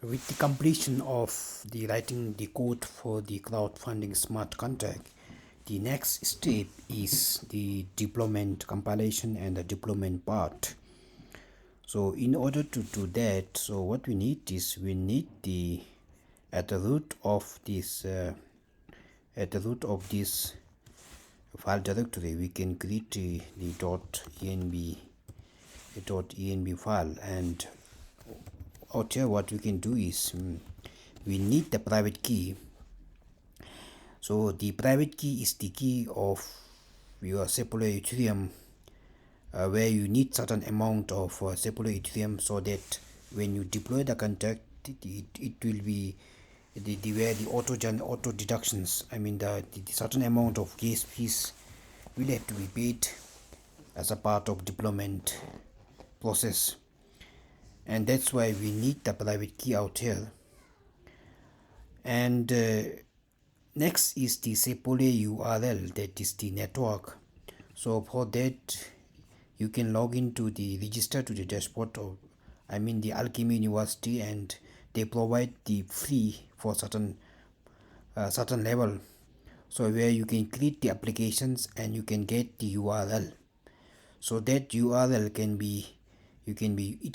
With the completion of the writing the code for the crowdfunding smart contract, the next step is the deployment, compilation and the deployment part. So in order to do that, so what we need is we need the at the root of this file directory we can create the .env file, and out here what we can do is we need the private key. So the private key is the key of your Sepolia Ethereum, where you need certain amount of Sepolia Ethereum, so that when you deploy the contract, it will be the where the auto deductions, I mean the certain amount of gas fees will have to be paid as a part of deployment process, and that's why we need the private key out here. And next is the Sepolia URL, that is the network. So for that you can log into the register to the dashboard of, I mean the Alchemy University, and they provide the free for certain level, so where you can create the applications and you can get the URL, so that URL can be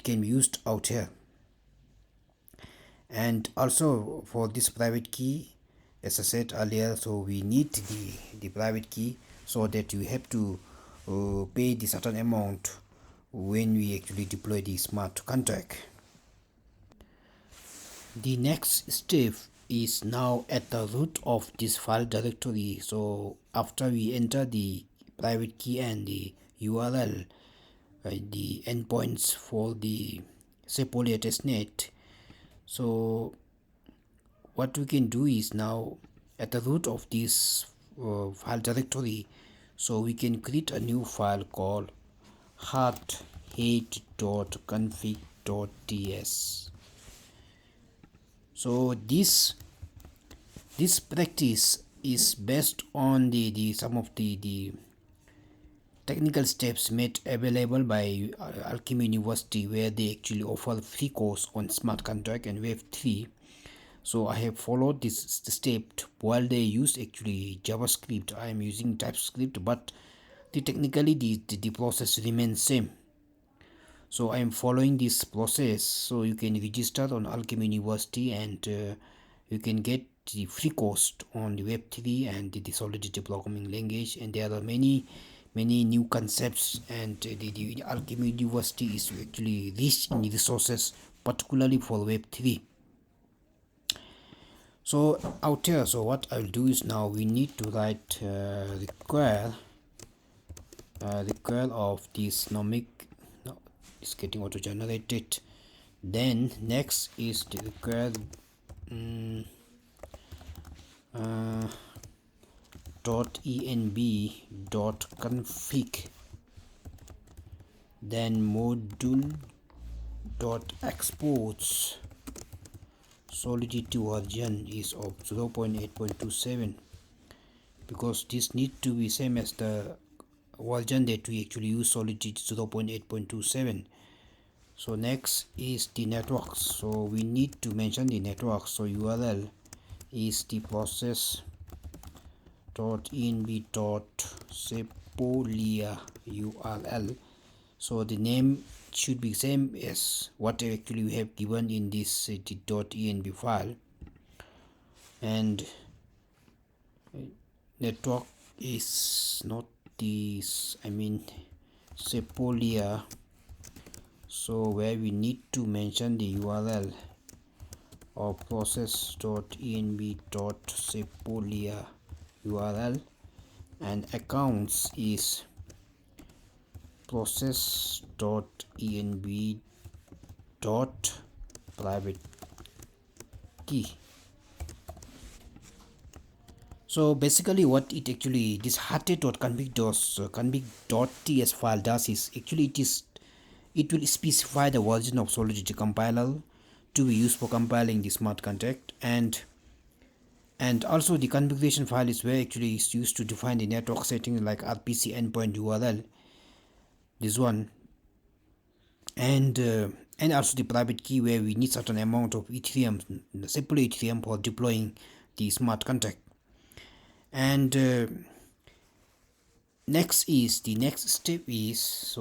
used out here. And also for this private key, as I said earlier, so we need the private key, so that you have to pay the certain amount when we actually deploy the smart contract. The next step is now at the root of this file directory. So after we enter the private key and the URL, the endpoints for the Sepolia testnet, so what we can do is now at the root of this file directory, so we can create a new file called hardhat.config.ts. so this practice is based on the some of the technical steps made available by Alchemy University, where they actually offer free course on smart contract and Web3. So I have followed this step. While they use actually JavaScript, I am using TypeScript, but technically the process remains same. So I am following this process. So you can register on Alchemy University, and you can get the free course on the Web3 and the Solidity programming language, and there are many new concepts, and the Alchemy University is actually rich in resources, particularly for Web3. So out here, so what I'll do is now we need to write require of this nomic. No, it's getting auto generated. Then next is the require .env.config, then module.exports Solidity version is of 0.8.27, because this need to be same as the version that we actually use, Solidity 0.8.27. so next is the networks, so we need to mention the network. So URL is the process.env.sepolia URL. So the name should be same as what actually we have given in this .env file, and network is not this, I mean Sepolia, so where we need to mention the URL of process.env.sepolia URL, and accounts is process.env.private key. So basically what it actually, this hardhat.config.ts file does is actually it will specify the version of Solidity compiler to be used for compiling the smart contract, and also the configuration file is where actually is used to define the network settings like RPC endpoint URL, this one. And and also the private key, where we need certain amount of Ethereum, Sepolia Ethereum, for deploying the smart contract. And next step is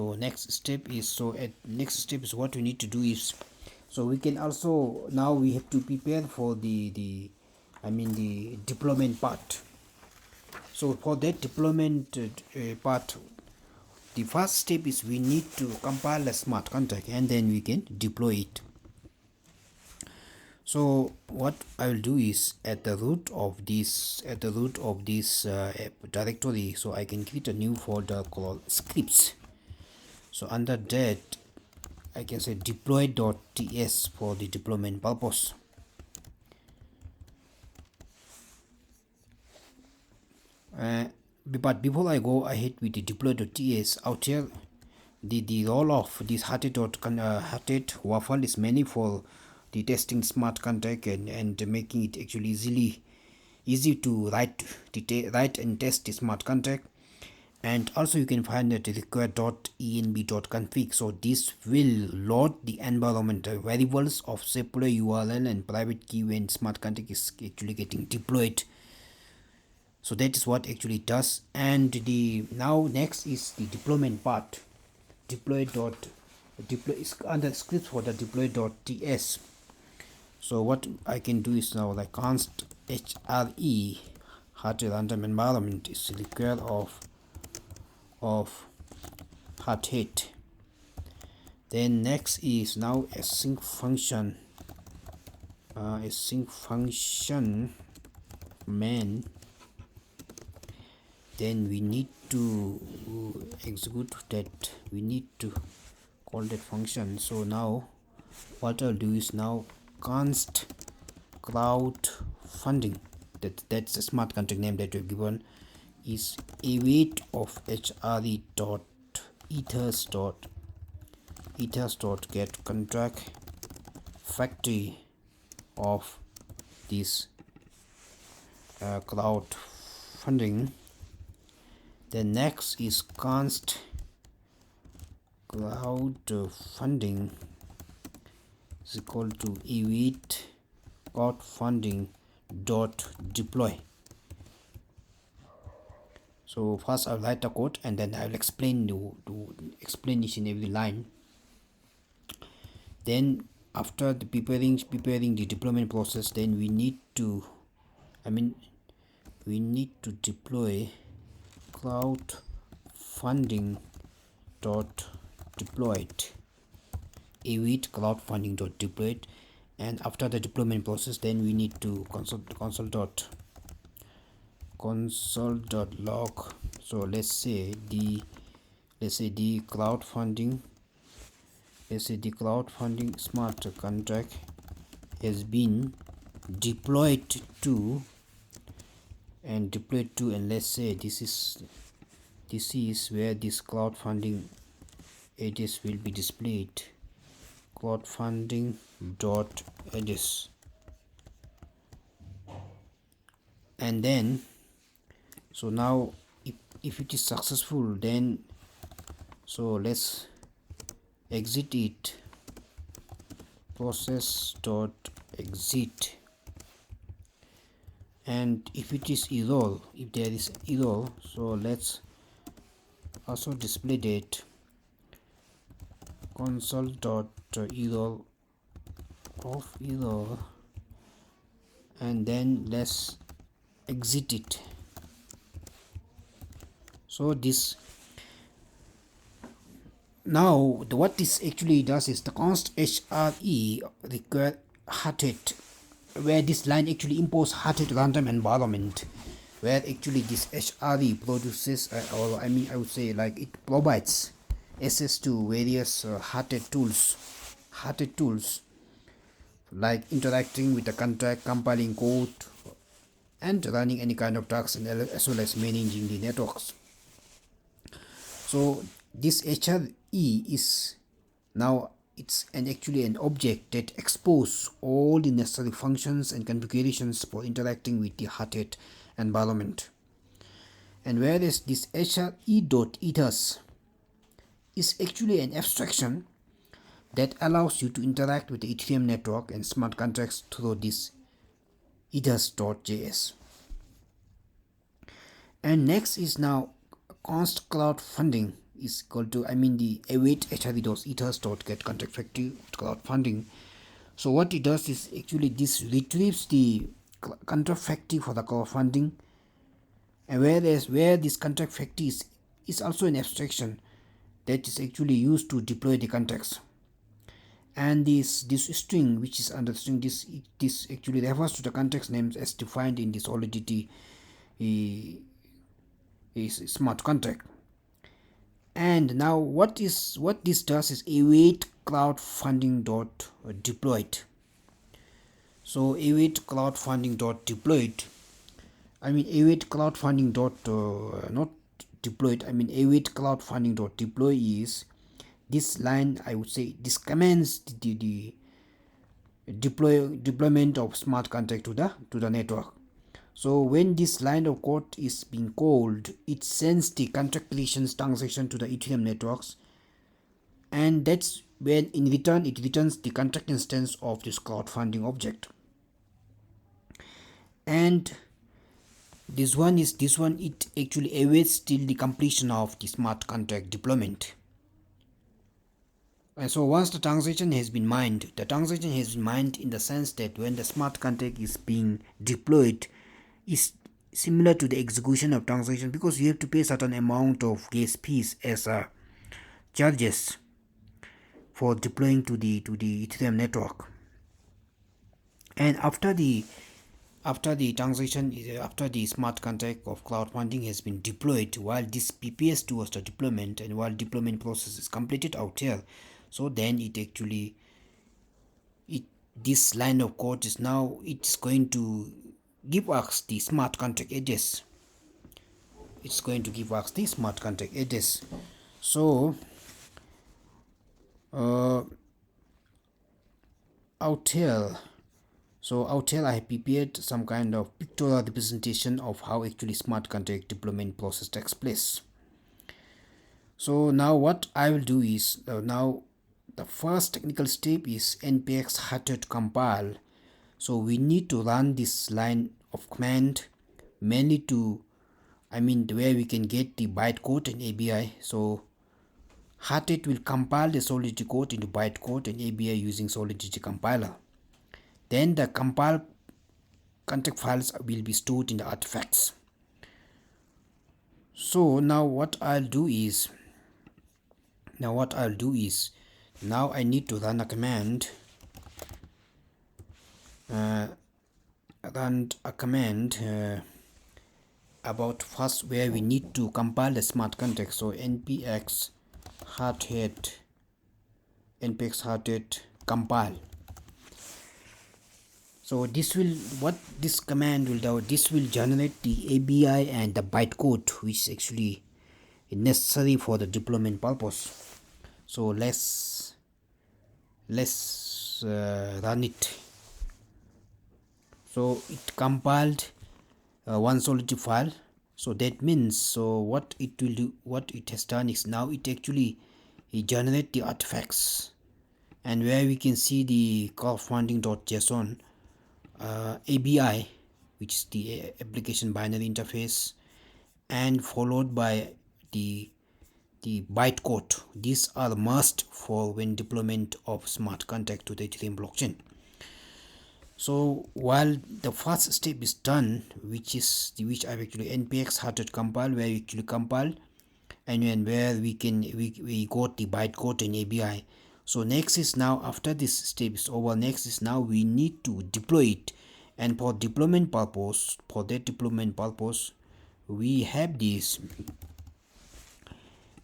what we need to do is, so we can also, now we have to prepare for the deployment part. So for that deployment part, the first step is we need to compile a smart contract, and then we can deploy it. So what I will do is, at the root of this directory, so I can create a new folder called scripts. So under that, I can say deploy.ts for the deployment purpose. But before I go ahead with the deploy.ts, out here, the role of this Hardhat waffle is mainly for the testing smart contract and making it actually easy to write and test the smart contract. And also you can find that require.env.config. So this will load the environment variables of Sepolia URL and private key when smart contract is actually getting deployed. So that is what actually it does. And now next is the deployment part. Deploy is under scripts for the deploy.ts. So what I can do is now, like const hre hardware runtime environment is required of Hardhat. Then next is now async function main. Then we need to execute that, we need to call that function. So now what I'll do is now const crowdfunding, that's the smart contract name that we've given, is await of hre dot ethers dot get contract factory of this crowdfunding. Then next is const crowdfunding is equal to await crowdfunding dot deploy. So first I'll write the code, and then I'll explain each and every line. Then after the preparing the deployment process, then we need to deploy crowdfunding dot deployed, await crowdfunding dot deployed. And after the deployment process, then we need to console dot log. So let's say the crowdfunding smart contract has been deployed to, and let's say this is where this crowdfunding address will be displayed, crowdfunding dot address. And then so now if it is successful, then so let's exit it, process dot exit. And if it is error, if there is error, so let's also display that console dot error of error, and then let's exit it. So this now what this actually does is the const hre require Hardhat, where this line actually imports Hardhat runtime environment, where actually this hre produces I would say, like, it provides access to various Hardhat tools like interacting with the contract, compiling code, and running any kind of tasks, and as well as managing the networks. So this hre is now it's actually an object that exposes all the necessary functions and configurations for interacting with the Hardhat environment. And whereas this hre.ethers is actually an abstraction that allows you to interact with the Ethereum network and smart contracts through this Ethers.js. And next is now const cloud funding is equal to, the await HRV ethers dot get contract factory cloud funding. So what it does is actually this retrieves the contract factory for the cloud funding, and whereas where this contract factory is also an abstraction that is actually used to deploy the contracts. And this string which is under string, this actually refers to the context names as defined in the Solidity is smart contract. And now what this does is await cloud funding dot deployed. So await cloud funding dot deployed, await cloud funding dot not deployed, await cloud funding dot deploy is this line. I would say this commands the deployment of smart contract to the network. So when this line of code is being called, it sends the contract creations transaction to the Ethereum networks, and that's when in return it returns the contract instance of this cloud funding object. And this one it actually awaits till the completion of the smart contract deployment. And so once the transaction has been mined, in the sense that when the smart contract is being deployed, is similar to the execution of transaction, because you have to pay certain amount of gas fees as charges for deploying to the Ethereum network. And after the transaction, after the smart contract of cloud funding has been deployed, while this PPS towards the deployment and while deployment process is completed out here, so then it actually this line of code is now it's going to give us the smart contract address. It's going to give us the smart contract address. So out here I have prepared some kind of pictorial representation of how actually smart contract deployment process takes place. So now what I will do is now the first technical step is npx hardhat compile. So we need to run this line of command mainly to where we can get the bytecode and ABI. So Hardhat will compile the Solidity code into bytecode and ABI using Solidity compiler. Then the compiled context files will be stored in the artifacts. So now what I'll do is now I need to run a command about first where we need to compile the smart contract. So npx hardhat compile. So this command will do, this will generate the ABI and the bytecode which is actually necessary for the deployment purpose. So let's run it. So it compiled one Solidity file. So that means what it will do, what it has done is now it actually generate the artifacts, and where we can see the crowdfunding.json ABI, which is the application binary interface, and followed by the bytecode. These are must for when deployment of smart contract to the Ethereum blockchain. So while the first step is done, which I've actually npx hardhat compile, where we actually compile and where we got the bytecode and ABI. So next is now, after this step is over, next is now we need to deploy it. And for deployment purpose, we have this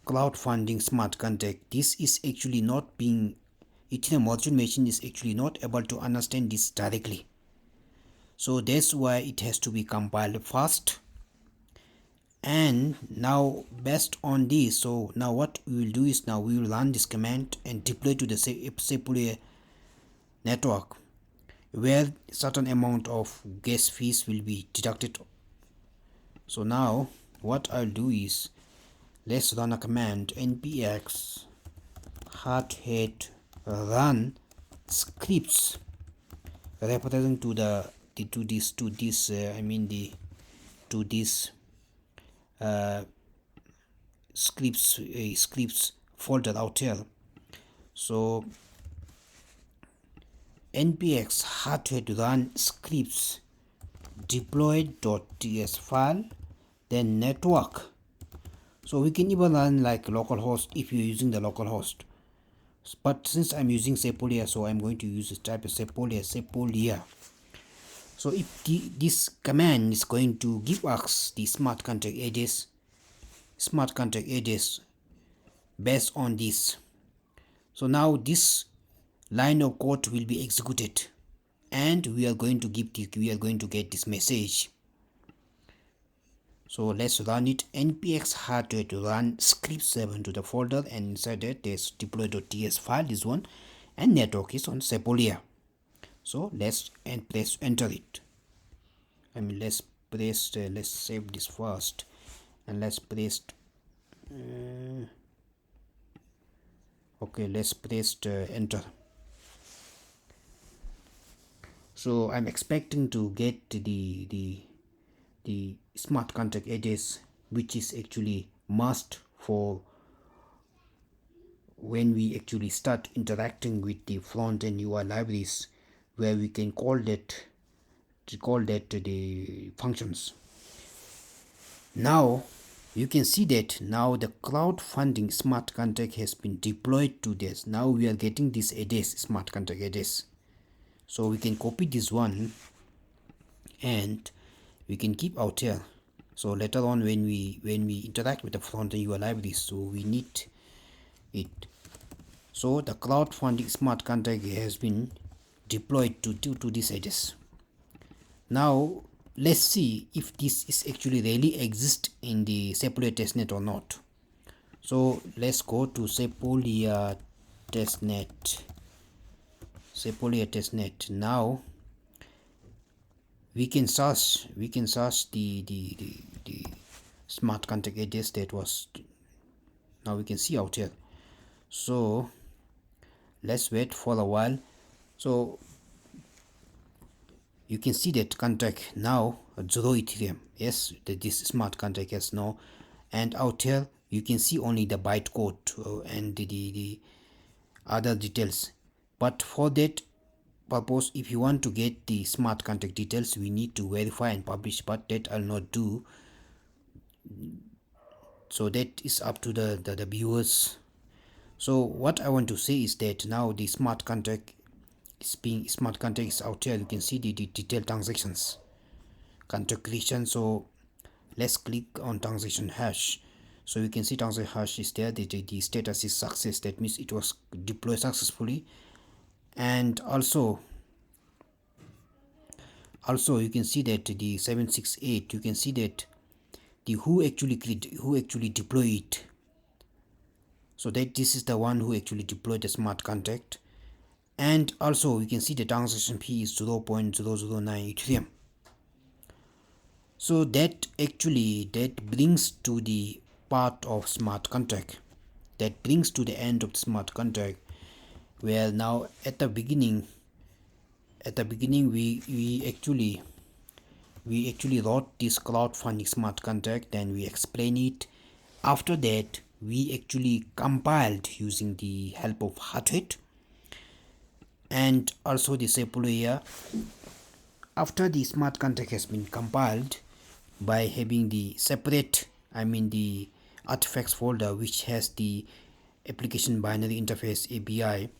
cloud funding smart contract. This is actually not being, Ethereum virtual machine is actually not able to understand this directly. So that's why it has to be compiled first. And now based on this, so now what we will do is now we will run this command and deploy to the Sepolia network, where certain amount of gas fees will be deducted. So now what I'll do is let's run a command npx hardhat run scripts representing to this I mean the to this scripts folder out here. So npx hardhat run scripts deployed.ts file, then network. So we can even run like localhost if you're using the localhost, but since I'm using Sepolia, so I'm going to use this type of Sepolia. So if this command is going to give us the smart contract edges based on this. So now this line of code will be executed, and we are going to get this message. So let's run it. npx hardware to run script 7 to the folder, and inside that there's deploy.ts file, this one, and network is on Sepolia. So let's press enter it. I mean, let's save this first, and let's press okay, let's press enter. So I'm expecting to get the smart contract edges, which is actually must for when we actually start interacting with the front end UI libraries, where we can call that the functions. Now you can see that now the crowdfunding smart contract has been deployed to this. Now we are getting this edges, smart contract edges. So we can copy this one and we can keep out here. So later on when we interact with the front end UI libraries, so we need it. So the crowdfunding smart contract has been deployed to these edges. Now let's see if this is actually really exist in the Sepolia testnet or not. So let's go to Sepolia testnet. Now we can search the smart contract edges that was, now we can see out here. So let's wait for a while. So you can see that contract now 0 Ethereum. Yes, this smart contract has no, and out here you can see only the bytecode and the other details. But for that purpose, if you want to get the smart contract details, we need to verify and publish, but that I'll not do. So that is up to the viewers. So what I want to say is that now the smart contract is out here. You can see the detailed transactions, contract creation. So let's click on transaction hash. So you can see transaction hash is there. The status is success. That means it was deployed successfully. And also you can see that the 768, you can see that the who actually deploy it. So that this is the one who actually deployed the smart contract. And also you can see the transaction fee is 0.009 Ethereum. So that brings to the part of smart contract, that brings to the end of the smart contract, where now at the beginning we actually wrote this crowdfunding smart contract, then we explain it. After that we actually compiled using the help of Hardhat and also the Sepolia. After the smart contract has been compiled by having the separate, I mean the artifacts folder, which has the application binary interface API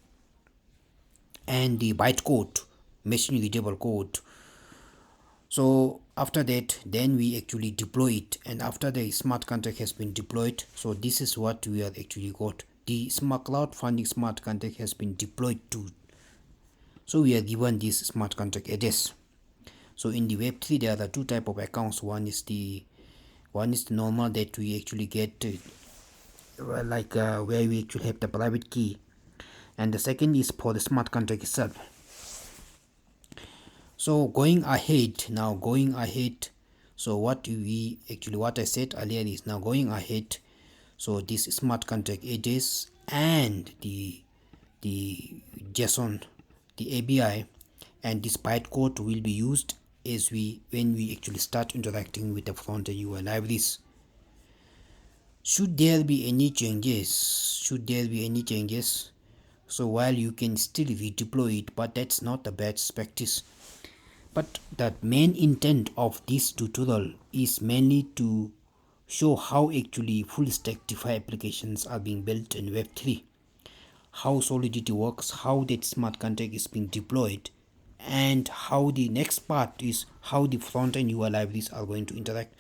and the bytecode, machine readable code. So after that, then we actually deploy it, and after the smart contract has been deployed, so this is what we are actually got. The smart crowdfunding smart contract has been deployed to, so we are given this smart contract address. So in the Web3 there are two type of accounts. One is the normal that we actually get where we actually have the private key, and the second is for the smart contract itself. So going ahead, so what I said earlier is now going ahead. So this smart contract address and the the JSON, the ABI, and this bytecode will be used as when we actually start interacting with the front-end UI libraries. Should there be any changes, so while you can still redeploy it, but that's not a bad practice. But the main intent of this tutorial is mainly to show how actually full stack DeFi applications are being built in Web3, how Solidity works, how that smart contract is being deployed, and how the next part is how the front-end UI libraries are going to interact.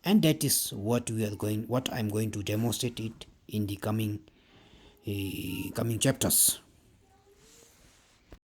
And that is what I'm going to demonstrate it in the coming chapters.